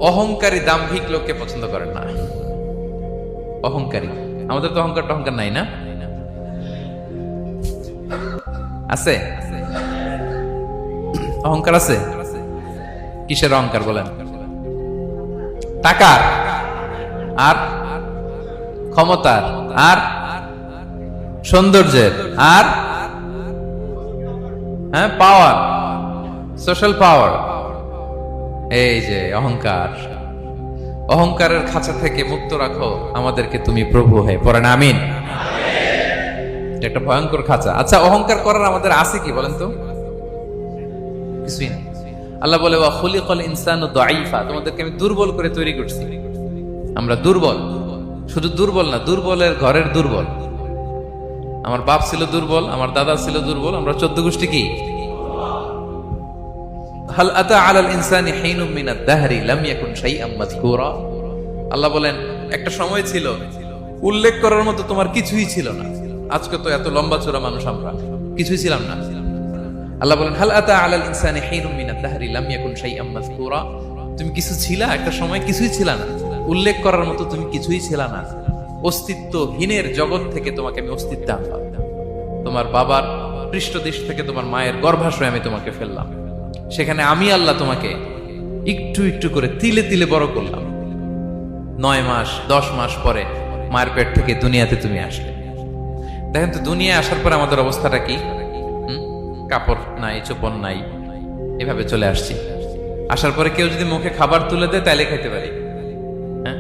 অহংকারী দাম্ভিক লোককে পছন্দ করেন না। অহংকারী, আমাদের তো অহংকার টহংকার নাই না? আছে অহংকার আছে? কিসের অহংকার বলেন? টাকার, আর ক্ষমতার, আর সৌন্দর্যের, আর হ্যাঁ পাওয়ার, সোশ্যাল পাওয়ার। এই যে অহংকার, অহংকারের খাঁচা থেকে মুক্ত রাখো আমাদেরকে তুমি প্রভু হয়ে। পড়েন আমিন। এটা একটা ভয়ঙ্কর খাঁচা। আচ্ছা, অহংকার করার আমাদের আছে কি বলেন তো? কিছুই নেই। আল্লাহ বলে ওয়া খুলিকাল ইনসানু দাঈফা, তোমাদেরকে আমি দুর্বল করে তৈরি করছি। আমরা দুর্বল, শুধু দুর্বল না, দুর্বলের ঘরের দুর্বল। আমার বাপ ছিল দুর্বল, আমার দাদা ছিল দুর্বল, আমরা 14 গোষ্ঠী কি? হাল আতা আলাল ইনসানি হিনুম মিনাদ দাহরি লাম ইয়াকুন শাইআম মাযকুরা। আল্লাহ বলেন একটা সময় ছিল উল্লেখ করার মতো তোমার কিছুই ছিল না। আজকে তো এত লম্বা চওড়া মানুষ, আমরা কিছুই ছিলাম না। আল্লাহ বলেন হাল আতা আলাল ইনসানি হিনুম মিনাদ দাহরি লাম ইয়াকুন শাইআম মাযকুরা। তুমি কিছু ছিলা, একটা সময় কিছুই ছিল না, উল্লেখ করার মতো তুমি কিছুই ছিল না। অস্তিত্বহীনের জগৎ থেকে তোমাকে আমি অস্তিত্ব আনলাম। তোমার বাবার পৃষ্ঠদেশ থেকে, তোমার মায়ের গর্ভাশয়ে আমি তোমাকে ফেললাম। সেখানে আমি আল্লাহ তোমাকে একটু একটু করে তিলে তিলে বড় করলাম। 9 মাস 10 মাস পরে মায়ের পেট থেকে দুনিয়াতে তুমি আসলে। দেখেন তো দুনিয়া আসার পরে আমাদের অবস্থাটা কি? কাপড় নাই, চোপড় নাই, এভাবে চলে আসছি। আসার পরে কেউ যদি মুখে খাবার তুলে দেয় তাইলে খাইতে পারি, হ্যাঁ,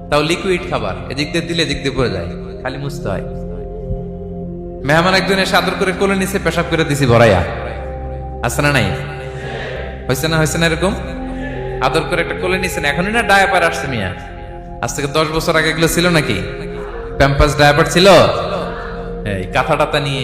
তাও লিকুইড খাবার। এদিক দিয়ে দিলে এদিক দিয়ে পড়ে যায়, খালি মুছতে হয়। মেহমান একজন এসে আদর করে কোলে নিচে পেশাব করে দিছি ভরাইয়া, আছে না নাই? হয়েছে না, হয়েছে না? এরকম আদর করে একটা কোলে নিছেন, এখনই না ডায়াপার আসছে মিয়া। আজ থেকে 10 বছর আগে এগুলো ছিল নাকি? প্যাম্পাস ডায়াপার ছিল, এই কাঁথা টাথা নিয়ে